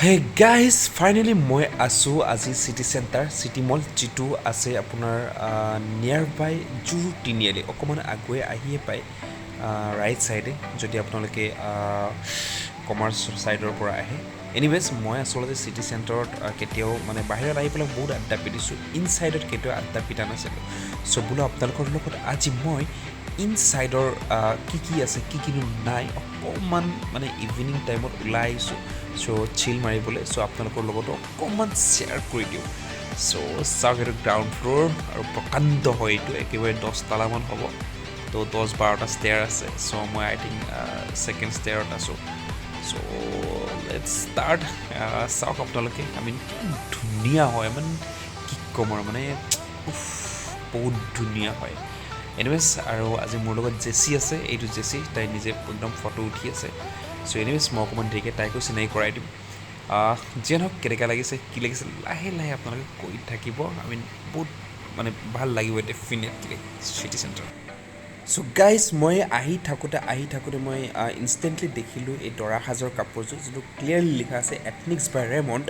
hey guys finally মই আছোঁ আজি চিটি চেণ্টাৰ চিটি মল যিটো আছে আপোনাৰ নিয়াৰ বাই জুহু তিনিআলি অকণমান আগুৱাই আহিয়ে পায় ৰাইট ছাইডে যদি আপোনালোকে কমাৰ্চ ছাইডৰ পৰা আহে এনিৱেজ মই আচলতে চিটি চেণ্টাৰত কেতিয়াও মানে বাহিৰত আহি পেলাই বহুত আড্ডা পিটিছোঁ ইনচাইডত কেতিয়াও আড্ডা পিটা নাছিলোঁ চ' বোলো আপোনালোকৰ লগত আজি মই ইনচাইডৰ কি আছে কি নাই অকণমান মানে ইভিনিং টাইমত ওলাই আহিছোঁ চ' চিল মাৰিবলৈ চ' আপোনালোকৰ লগতো অকণমান শ্বেয়াৰ কৰি দিওঁ চ' চাওক এইটো গ্ৰাউণ্ড ফ্ল'ৰ আৰু প্ৰকাণ্ড হয় এইটো একেবাৰে 10 তালামান হ'ব তো 10-12টা ষ্টেয়াৰ আছে চ' মই আই থিংক ছেকেণ্ড ষ্টেয়াৰত আছোঁ চ' লেটছ ষ্টাৰ্ট চাওক আপোনালোকে কি ধুনীয়া হয় মানে কি ক'ম আৰু মানে বহুত ধুনীয়া হয় এনিৱেজ আৰু আজি মোৰ লগত জেছি আছে এইটো জেছি তাই নিজে একদম ফটো উঠি আছে চ' এনিৱেজ মই অকণমান দেৰিকৈ তাইকো চিনাকি কৰাই দিম যিয়ে নহওক কেনেকুৱা লাগিছে কি লাগিছে লাহে লাহে আপোনালোকে কৈ থাকিব বহুত মানে ভাল লাগিব ডেফিনেটলি চিটি চেণ্টাৰ চ' গাইজ মই আহি থাকোঁতে মই ইনষ্টেণ্টলি দেখিলোঁ এই দৰা সাজৰ কাপোৰযোৰ যিটো ক্লিয়াৰলি লিখা আছে এথনিক্স বাই ৰেমণ্ড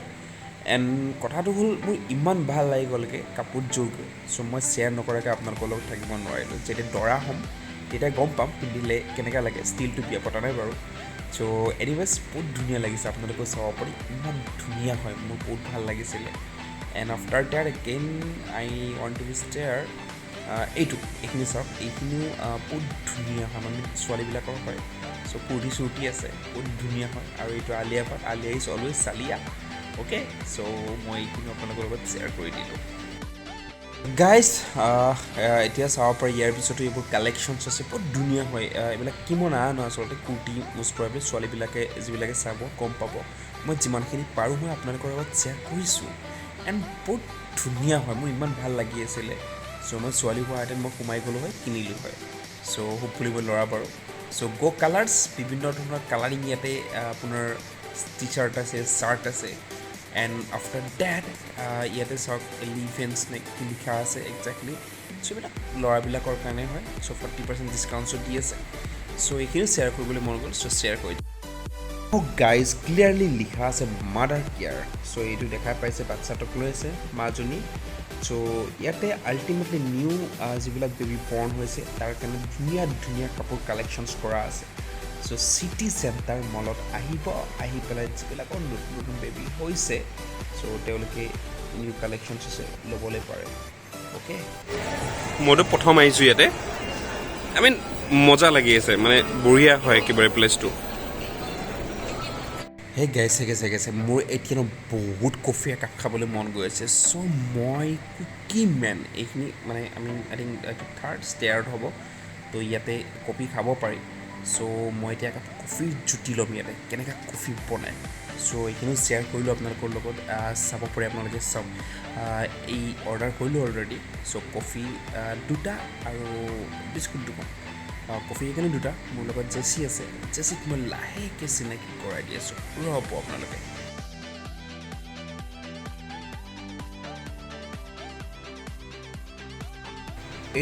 এণ্ড কথাটো হ'ল মোৰ ইমান ভাল লাগি গ'লগৈ কাপোৰযোৰগৈ চ' মই শ্বেয়াৰ নকৰাকৈ আপোনালোকৰ লগত থাকিব নোৱাৰিলোঁ যেতিয়া দৰা হ'ম তেতিয়া গম পাম পিন্ধিলে কেনেকুৱা লাগে ষ্টিলটো বিয়া পতা নাই বাৰু চ' এনিৱেজ বহুত ধুনীয়া লাগিছে আপোনালোকেও চাব পাৰি ইমান ধুনীয়া হয় মোৰ বহুত ভাল লাগিছিলে and after that again I want to be stare এইখিনি চাওক এইখিনিও বহুত ধুনীয়া হয় মানে ছোৱালীবিলাকৰ হয় চ' কুৰ্তি চুৰ্তি আছে বহুত ধুনীয়া হয় আৰু এইটো আলিয়া ভাট আলিয়া ইজ অলৱেজ চালিয়া অ'কে চ' মই এইখিনি আপোনালোকৰ লগত শ্বেয়াৰ কৰি দিলোঁ গাইজ এতিয়া চাব পাৰি ইয়াৰ পিছতো এইবোৰ কালেকশ্যনছ আছে বহুত ধুনীয়া হয় এইবিলাক কিমান আনো আচলতে কুৰ্তি ইউজ কৰা ছোৱালীবিলাকে যিবিলাকে চাব গম পাব মই যিমানখিনি পাৰোঁ মই আপোনালোকৰ লগত শ্বেয়াৰ কৰিছোঁ এণ্ড বহুত ধুনীয়া হয় মোৰ ইমান ভাল লাগি আছিলে চ' মই ছোৱালী হোৱাহেঁতেন মই সোমাই গ'লোঁ হয় কিনিলোঁ হয় চ' হোপফুলি মই ল'ৰা বাৰু চ' গ' কালাৰ্ছ বিভিন্ন ধৰণৰ কালাৰিং ইয়াতে আপোনাৰ টি চাৰ্ট আছে চাৰ্ট আছে এণ্ড আফটাৰ ডেট ইয়াতে চাওক এলিফেণ্টছ নে কি লিখা আছে একজেক্টলি চ' এইবিলাক ল'ৰাবিলাকৰ কাৰণে হয় চ' 40% ডিছকাউণ্টছো দি আছে চ' এইখিনিও শ্বেয়াৰ কৰিবলৈ মন গ'ল চ' শ্বেয়াৰ কৰি গাইজ ক্লিয়াৰলি লিখা আছে মাদাৰ কেয়াৰ চ' এইটো দেখা পাইছে বাচ্ছাটোক লৈ আছে মাজনী চ' ইয়াতে আল্টিমেটলি নিউ যিবিলাক বেবী বৰ্ণ হৈছে তাৰ কাৰণে ধুনীয়া ধুনীয়া কাপোৰ কালেকশ্যনছ কৰা আছে চ' চিটি চেণ্টাৰ মলত আহি পেলাই যিবিলাকৰ নতুন নতুন বেবী হৈছে চ' তেওঁলোকে নিউ কালেকশ্যনছ আছে ল'বলৈ পাৰে অ'কে মইতো প্ৰথম আহিছোঁ ইয়াতে মজা লাগি আছে মানে বঢ়িয়া হয় একেবাৰে প্লেচটো সেই গাইছে মোৰ এতিয়া বহুত কফি একাপ খাবলৈ মন গৈ আছে চ' মই কুকি মেন এইখিনি মানে আই থিংক থাৰ্ড ষ্টেয়াৰত হ'ব তো ইয়াতে কফি খাব পাৰি চ' মই এতিয়া একাপ কফিৰ জুতি ল'ম ইয়াতে কেনেকৈ কফি বনায় চ' এইখিনিও শ্বেয়াৰ কৰিলোঁ আপোনালোকৰ লগত চাব পাৰি আপোনালোকে চাওক এই অৰ্ডাৰ কৰিলোঁ অলৰেডি চ' কফি দুটা আৰু বিস্কুট দুখন কফি এইখিনি দুটা মোৰ লগত জেছি আছে জেছিক মই লাহেকৈ চিনাকি কৰাই দি আছোঁ ৰ'ব আপোনালোকে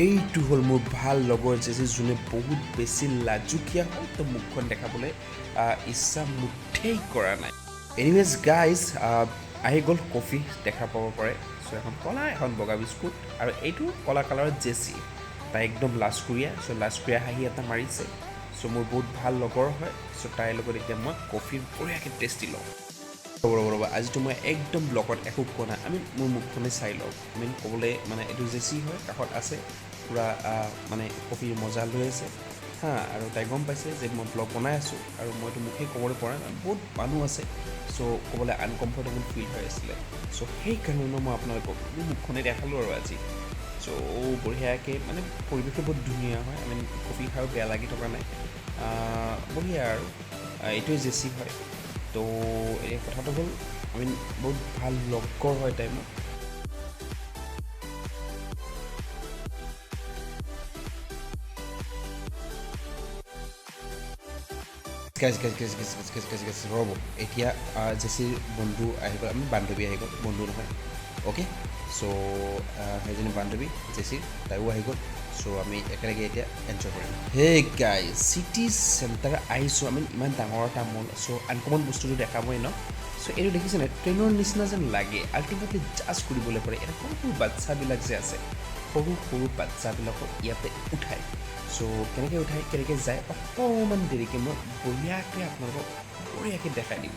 এইটো হ'ল মোৰ ভাল লগৰ জেছি যোনে বহুত বেছি লাজুকীয়া হয় তো মুখখন দেখাবলৈ ইচ্ছা মুঠেই কৰা নাই এনিৱেজ গাইজ আহি গ'ল কফি দেখা পাব পাৰে চ' এখন ক'লা এখন বগা বিস্কুট আৰু এইটো ক'লা কালাৰত জেছি তাই একদম লাজকুৰীয়া চ' লাজকুৰীয়া হাঁহি এটা মাৰিছে চ' মোৰ বহুত ভাল লগৰ হয় চ' তাইৰ লগত এতিয়া মই কফি বঢ়িয়াকৈ টেষ্টি লওঁ ৰ'ব আজিতো মই একদম ব্লকত একো কোৱা নাই মোৰ মুখখনে চাই লওঁ ক'বলৈ মানে এইটো জেছি হয় কাষত আছে পূৰা মানে কফিৰ মজা লৈ আছে আৰু তাই গম পাইছে যে মই ব্লগ বনাই আছোঁ আৰু মইতো মুখেই ক'বলৈ পৰা নাই বহুত মানুহ আছে চ' ক'বলৈ আনকমফৰ্টেবল ফিল হৈ আছিলে চ' সেইকাৰণে মই আপোনালোকক মোৰ মুখখনেই দেখালোঁ আৰু আজি চ' বঢ়িয়াকৈ মানে পৰিৱেশটো বহুত ধুনীয়া হয় কফি খায়ো বেয়া লাগি থকা নাই বঢ়িয়া আৰু এইটোৱে জেছি হয় তো এই কথাটো হ'ল বহুত ভাল লগৰ হয় তাই মোক ৰ'ব এতিয়া জেছিৰ বন্ধু আহি গ'ল বান্ধৱী আহি গ'ল বন্ধু নহয় অ'কে চ' সেইজনী বান্ধৱী জেছিৰ তাইও আহি গ'ল চ' আমি একেলগে এতিয়া এনজয় কৰিম হে গাইজ চিটি চেণ্টাৰ আহিছোঁ ইমান ডাঙৰ এটা মল চ' আনকমন বস্তুটো দেখাবই ন চ' এইটো দেখিছেনে ট্ৰেইনৰ নিচিনা যেন লাগে আল্টিমেটলি জাষ্ট কৰিবলৈ পাৰে এটা সৰু সৰু বাচ্চাবিলাক যে আছে সৰু সৰু বাচ্চাবিলাকক ইয়াতে উঠায় চ' কেনেকৈ উঠায় কেনেকৈ যায় অকণমান দেৰিকৈ মই বঢ়িয়াকৈ আপোনালোকক বঢ়িয়াকৈ দেখাই দিম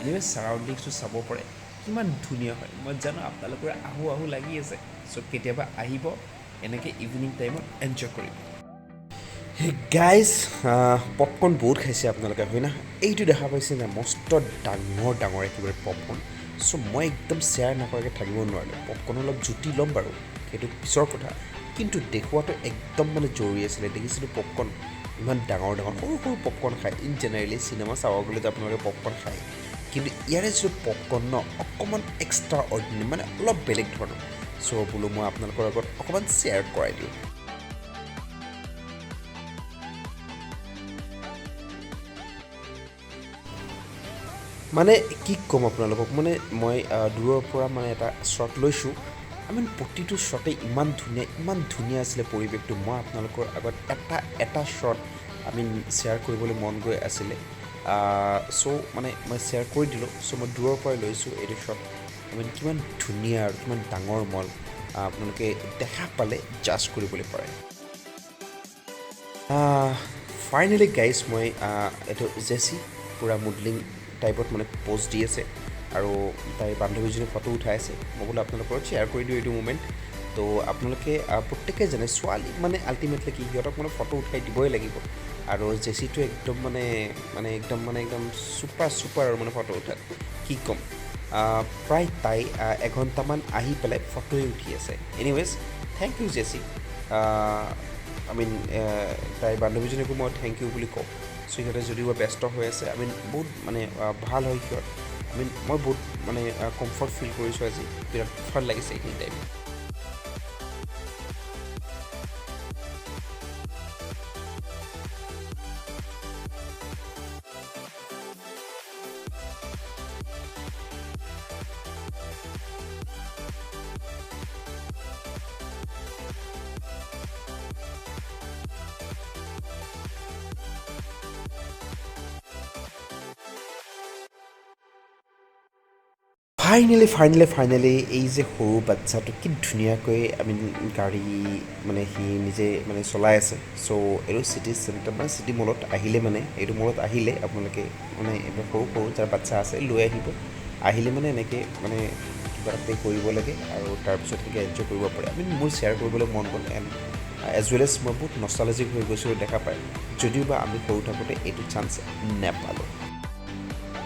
এনিৱে ছাৰাউণ্ডিংছটো চাব পাৰে কিমান ধুনীয়া হয় মই জানো আপোনালোকৰ আহো আহো লাগি আছে চ' কেতিয়াবা আহিব এনেকৈ ইভিনিং টাইমত এনজয় কৰিব গাইজ পপকৰ্ণ বহুত খাইছে আপোনালোকে হয় না এইটো দেখা পাইছে না মস্ত ডাঙৰ ডাঙৰ একেবাৰে পপকৰ্ণ চ' মই একদম শ্বেয়াৰ নকৰাকৈ থাকিব নোৱাৰিলোঁ পপকৰ্ণ অলপ জুতি ল'ম বাৰু সেইটো পিছৰ কথা কিন্তু দেখুৱাটো একদম মানে জৰুৰী আছিলে দেখিছিলোঁ পপকৰ্ণ ইমান ডাঙৰ ডাঙৰ সৰু সৰু পপকৰ্ণ খায় ইন জেনেৰেলি চিনেমা চাব গ'লেতো আপোনালোকে পপকৰ্ণ খায় কিন্তু ইয়াৰে যিটো পপকৰ্ণ ন অকণমান এক্সট্ৰা অৰ্ডিনেৰী মানে অলপ বেলেগ ধৰণৰ চ' বোলো মই আপোনালোকৰ আগত অকণমান শ্বেয়াৰ কৰাই দিওঁ মানে কি ক'ম আপোনালোকক মানে মই দূৰৰ পৰা মানে এটা শ্বট লৈছোঁ প্ৰতিটো শ্বটেই ইমান ধুনীয়া আছিলে পৰিৱেশটো মই আপোনালোকৰ আগত এটা শ্বট শ্বেয়াৰ কৰিবলৈ মন গৈ আছিলে চ' মানে মই শ্বেয়াৰ কৰি দিলোঁ চ' মই দূৰৰ পৰাই লৈছোঁ এইটো শ্বট কিমান ধুনীয়া আৰু কিমান ডাঙৰ মল আপোনালোকে দেখা পালে জাজ কৰিবলৈ পাৰে ফাইনেলি গাইজ মই এইটো জেছি পূৰা মডেলিং টাইপত মানে প'ষ্ট দি আছে আৰু তাইৰ বান্ধৱীজনী ফটো উঠাই আছে মই বোলো আপোনালোকৰ শ্বেয়াৰ কৰি দিওঁ এইটো মুমেণ্ট তো আপোনালোকে প্ৰত্যেকে জানে ছোৱালী মানে আল্টিমেটলি কি সিহঁতক মানে ফটো উঠাই দিবই লাগিব আৰু জেছিটো একদম একদম ছুপাৰ আৰু মানে ফটো উঠাত কি ক'ম প্ৰায় তাই এঘণ্টামান আহি পেলাই ফটোৱে উঠি আছে এনিৱেজ থেংক ইউ জেছি তাইৰ বান্ধৱীজনীকো মই থেংক ইউ বুলি কওঁ চ' সিহঁতে যদিও ব্যস্ত হৈ আছে বহুত মানে ভাল হয় সিহঁত মই বহুত মানে কমফৰ্ট ফিল কৰিছোঁ আজি বিৰাট ভাল লাগিছে এইখিনি টাইম ফাইনেলি এই যে সৰু বাচ্চাটো কি ধুনীয়াকৈ গাড়ী মানে সি নিজে মানে চলাই আছে চ' এইটো চিটি চেণ্টাৰ মানে চিটি মলত আহিলে মানে এইটো মলত আহিলে আপোনালোকে মানে এইবোৰ সৰু যাৰ বাচ্চা আছে লৈ আহিলে মানে এনেকৈ মানে কিবা এটা পে' কৰিব লাগে আৰু তাৰপিছত এনেকৈ এনজয় কৰিব পাৰে মোৰ শ্বেয়াৰ কৰিবলৈ মন গ'ল এণ্ড এজ ৱেল এজ মই বহুত নষ্টালজিক হৈ গৈছোঁ দেখা পায় যদিও বা আমি সৰু থাকোঁতে এইটো চান্স নাপালোঁ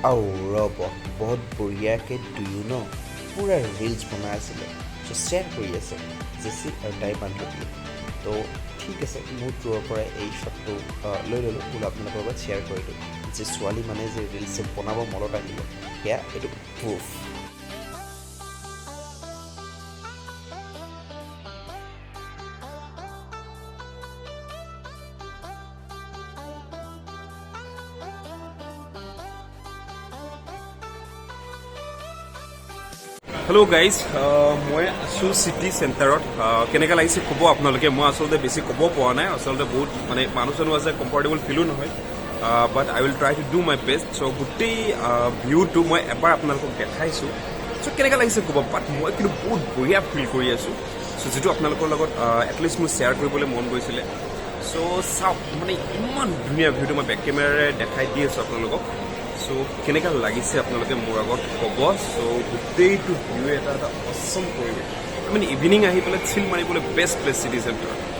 ৰ'ব বহুত বঢ়িয়াকৈ দুয়ো ন পূৰা ৰিলছ বনাই আছিলে চ' শ্বেয়াৰ কৰি আছে জেছি আৰু তাইৰ বান্ধৱীয়ে তো ঠিক আছে মোৰ দূৰৰ পৰাই এই শ্বটটো লৈ ল'লোঁ বোলো আপোনালোকৰ লগত শ্বেয়াৰ কৰিলোঁ যে ছোৱালী মানে যে ৰিলছ বনাব মনত আহিলে সেয়া এইটো প্ৰুফ হেল্ল' গাইজ মই আছোঁ চিটি চেণ্টাৰত কেনেকৈ লাগিছে ক'ব আপোনালোকে মই আচলতে বেছি ক'ব পৰা নাই আচলতে বহুত মানে মানুহ চানুহ আছে কমফৰ্টেবল ফিলো নহয় but I will try to do my best so' গোটেই ভিউটো মই এবাৰ আপোনালোকক দেখাইছোঁ চ' কেনেকৈ লাগিছে ক'ব বাট মই কিন্তু বহুত বঢ়িয়া ফিল কৰি আছোঁ চ' যিটো আপোনালোকৰ লগত এটলিষ্ট মোৰ শ্বেয়াৰ কৰিবলৈ মন গৈছিলে চ' চাওক মানে ইমান ধুনীয়া ভিউটো মই বেক কেমেৰাৰে দেখাই দি আছোঁ আপোনালোকক চ' কেনেকৈ লাগিছে আপোনালোকে মোৰ আগত ক'ব চ' গোটেইটো ভিউৱে এটা অচম পৰিৱেশ ইভিনিং আহি পেলাই চিল মাৰিবলৈ বেষ্ট প্লেচ চিটি চেণ্টাৰ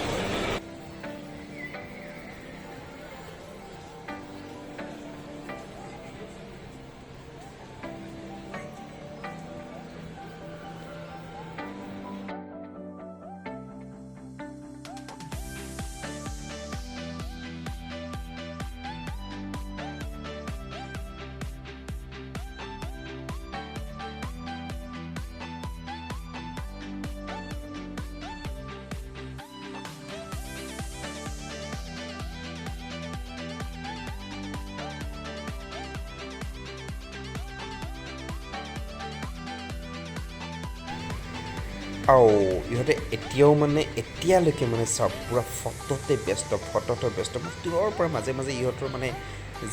আৰু ইহঁতে এতিয়ালৈকে মানে চাওক পূৰা ফটোতে ব্যস্ত মই দূৰৰ পৰা মাজে মাজে ইহঁতৰ মানে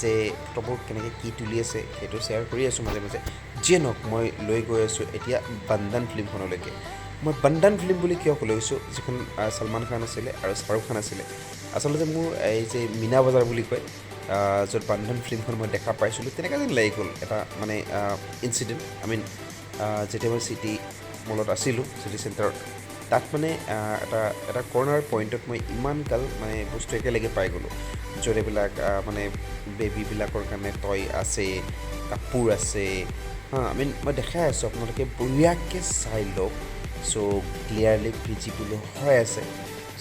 যে ফটোবোৰ কেনেকৈ কি তুলি আছে সেইটো শ্বেয়াৰ কৰি আছোঁ মাজে মাজে যিয়ে নহওক মই লৈ গৈ আছোঁ এতিয়া বন্ধন ফিল্মখনলৈকে মই বন্ধন ফিল্ম বুলি কিয় ক'লৈ গৈছোঁ যিখন ছলমান খান আছিলে আৰু শ্বাহৰুখ খান আছিলে আচলতে মোৰ এই যে মীনা বজাৰ বুলি কয় য'ত বন্ধন ফিল্মখন মই দেখা পাইছিলোঁ তেনেকুৱা যেন লাগি গ'ল এটা মানে ইনচিডেণ্ট আই মিন যেতিয়া মই চিটি মলত আছিলোঁ চিটি চেণ্টাৰত তাত মানে এটা কৰ্ণাৰ পইণ্টত মই ইমান গাল মানে বস্তু একেলগে পাই গ'লোঁ য'ত এইবিলাক মানে বেবীবিলাকৰ কাৰণে টয় আছে কাপোৰ আছে আই মিন মই দেখাই আছোঁ আপোনালোকে বঢ়িয়াকৈ চাই লওক চ' ক্লিয়াৰলি ভিজিবল হৈ আছে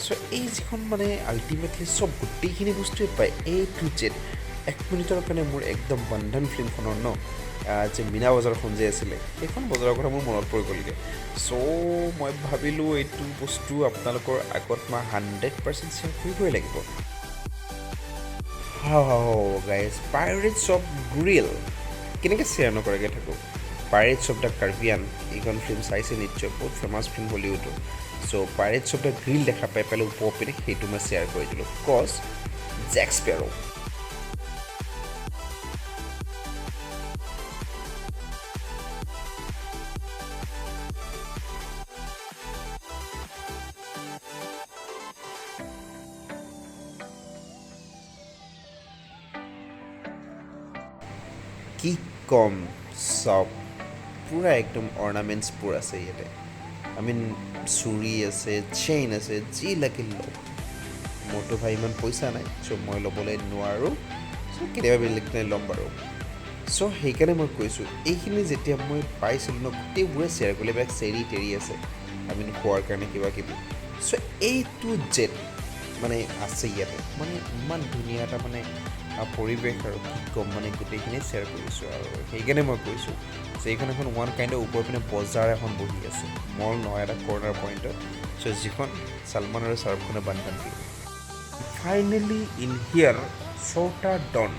চ' এই যিখন মানে আল্টিমেটলি চব গোটেইখিনি বস্তুৱে পায় A to Z 1 মিনিটৰ কাৰণে মোৰ একদম বন্ধন ফিল্মখনৰ যে মীনা বজাৰখন যে আছিলে সেইখন বজাৰৰ কথা মোৰ মনত পৰি গ'লগৈ চ' মই ভাবিলোঁ এইটো বস্তু আপোনালোকৰ আগত মই 100% শ্বেয়াৰ কৰিবই লাগিব গাইজ পাইৰেটছ অফ গ্ৰিল কেনেকৈ শ্বেয়াৰ নকৰাকৈ থাকোঁ পাইৰেটছ অফ দ্য কাৰ্বিয়ান এইখন ফিল্ম চাইছে নিশ্চয় বহুত ফেমাছ ফিল্ম হলিউডৰ চ' পাইৰেটছ অফ দ্য গ্ৰিল দেখা পাই পেলাই ওপৰ পিনে সেইটো মই শ্বেয়াৰ কৰি দিলোঁ কজ জেক স্পেৰ' কি কম চব পূৰা একদম অৰ্ণামেণ্টছবোৰ আছে ইয়াতে আই মিন চুৰি আছে চেইন আছে যি লাগিল লওক মোৰতো ভাই ইমান পইচা নাই চ' মই ল'বলৈ নোৱাৰোঁ চ' কেতিয়াবা বেলেগ নাই ল'ম বাৰু চ' সেইকাৰণে মই কৈছোঁ এইখিনি যেতিয়া মই পাইছিলোঁ গোটেইবোৰে শ্বেয়াৰ কৰিলে এইবিলাক চেৰি টেৰি আছে আই মিন খোৱাৰ কাৰণে কিবা কিবি চ' A to Z মানে আছে ইয়াতে মানে ইমান ধুনীয়া এটা মানে পৰিৱেশ আৰু কি ক'ম মানে গোটেইখিনি শ্বেয়াৰ কৰিছোঁ আৰু সেইকাৰণে মই কৈছোঁ যে এইখন এখন ওৱান কাইণ্ডৰ ওপৰ পিনে বজাৰ এখন বহি আছে মল নহয় এটা কৰ্ণাৰ পইণ্টত চ' যিখন ছলমান আৰু শ্বাহৰুখ খানে বন্ধন ফিল্ম ফাইনেলি ইন হিয়াৰ ছটা ডন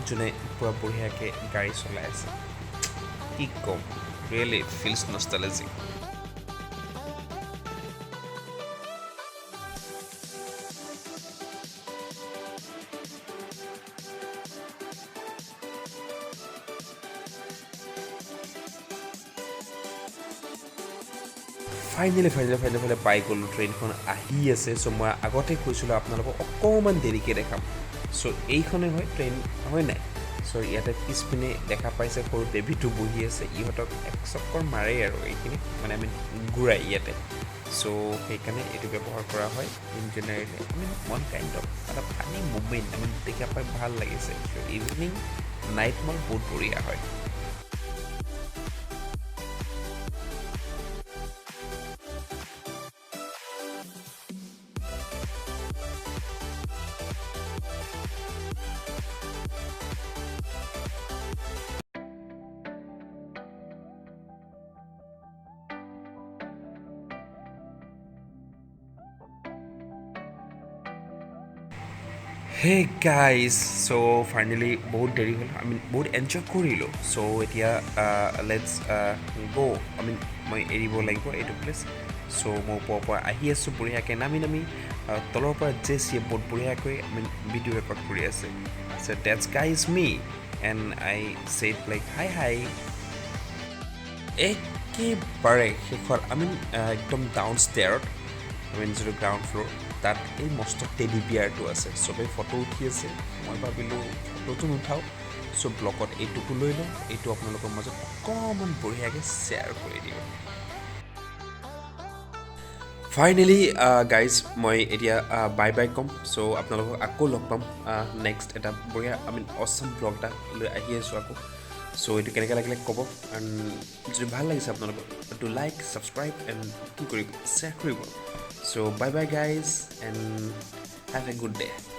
যোনে পূৰা বঢ়িয়াকৈ গাড়ী চলাই আছে কি ক'ম ৰিয়েলি ফিল্ছ নষ্টালজিক ফাইনেলি পাই গ'লোঁ ট্ৰেইনখন আহি আছে চ' মই আগতে কৈছিলোঁ আপোনালোকক অকণমান দেৰিকৈ দেখাম চ' এইখনেই হয় ট্ৰেইন হয় নাই চ' ইয়াতে পিছপিনে দেখা পাইছে সৰু বেবীটো বহি আছে ইহঁতক এক চক্কৰ মাৰেই আৰু এইখিনি মানে আমি ঘূৰাই ইয়াতে চ' সেইকাৰণে এইটো ব্যৱহাৰ কৰা হয় in generally I mean one kind of এটা ফানি মুভমেণ্ট আমি দেখা পাই ভাল লাগিছে চ' ইভিনিং নাইট মল বহুত বঢ়িয়া হয় হে গাইজ চ' ফাইনেলি বহুত দেৰি হ'ল আমি বহুত এনজয় কৰিলোঁ চ' এতিয়া লেটছ গ' মই এৰিব লাগিব এইটো প্লেচ চ' মই ওপৰৰ পৰা আহি আছোঁ বঢ়িয়াকৈ নামি তলৰ পৰা জেছিয়ে বহুত বঢ়িয়াকৈ ভিডিঅ' ৰেকৰ্ড কৰি আছে so' that's guys me and I said like hi একেবাৰে শেষত একদম ডাউন ষ্টেয়াৰত যিটো গ্ৰাউণ্ড ফ্ল'ৰ তাত এই মস্ত টেডি বিয়াৰটো আছে চবেই ফটো উঠি আছে মই ভাবিলোঁ ফটোটো নুঠাওঁ চ' ব্লগত এইটোকো লৈ লওঁ এইটো আপোনালোকৰ মাজত অকণমান বঢ়িয়াকৈ শ্বেয়াৰ কৰি দিওঁ ফাইনেলি গাইজ মই এতিয়া বাই ক'ম চ' আপোনালোকক আকৌ লগ পাম নেক্সট এটা বঢ়িয়া অছম ব্লগ এটা লৈ আহি আছোঁ আকৌ চ' এইটো কেনেকৈ লাগিলে ক'ব এণ্ড যদি ভাল লাগিছে আপোনালোকক টু লাইক ছাবস্ক্ৰাইব এণ্ড কি কৰিব শ্বেয়াৰ কৰিব চ' বাই guys and have a good day